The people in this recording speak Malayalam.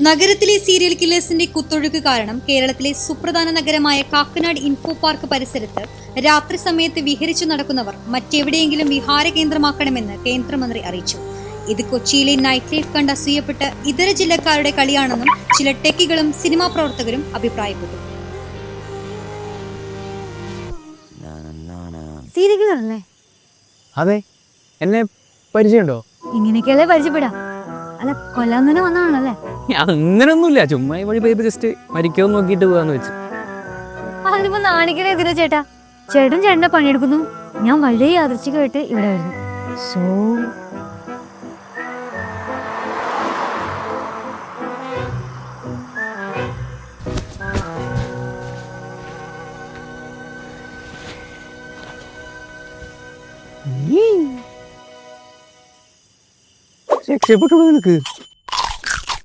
നഗരത്തിലെ സീരിയൽ കില്ലേഴ്സിന്റെ കുത്തൊഴുക്ക് കാരണം കേരളത്തിലെ സുപ്രധാന നഗരമായ കാക്കനാട് ഇൻഫോ പാർക്ക് പരിസരത്ത് രാത്രി സമയത്ത് വിഹരിച്ചു നടക്കുന്നവർ മറ്റെവിടെയെങ്കിലും വിഹാര കേന്ദ്രമാക്കണമെന്ന് കേന്ദ്രമന്ത്രി അറിയിച്ചു. ഇത് കൊച്ചിയിലെ നൈറ്റ് ലൈഫ് കണ്ട് അസൂയപ്പെട്ട് ഇതര ജില്ലക്കാരുടെ കളിയാണെന്നും ചില ടെക്കികളും സിനിമാ പ്രവർത്തകരും അഭിപ്രായപ്പെട്ടു. അതെ, എന്നെ പരിചയമുണ്ടോ? ഇങ്ങനെയൊക്കെയല്ലേ പരിചയപ്പെടാ. അല്ല, കൊല്ലാൻ തന്നെ വന്നാണല്ലേ? അങ്ങനൊന്നുമില്ല, ചുമ്മാ ഈ വഴി പോയപ്പോ ജസ്റ്റ് മരിക്കോ നോക്കിയിട്ട് പോകാന്ന് വെച്ചു. അതിനിപ്പോ നാണിക്കണേ എന്തിനാ ചേട്ടാ? ചേട്ടന്റെ പണിയെടുക്കുന്നു, ഞാൻ വളരെ യാദൃച്ഛികമായിട്ട് ഇവിടെ വരുന്നു. സോ രക്ഷപ്പെട്ടു നിനക്ക്.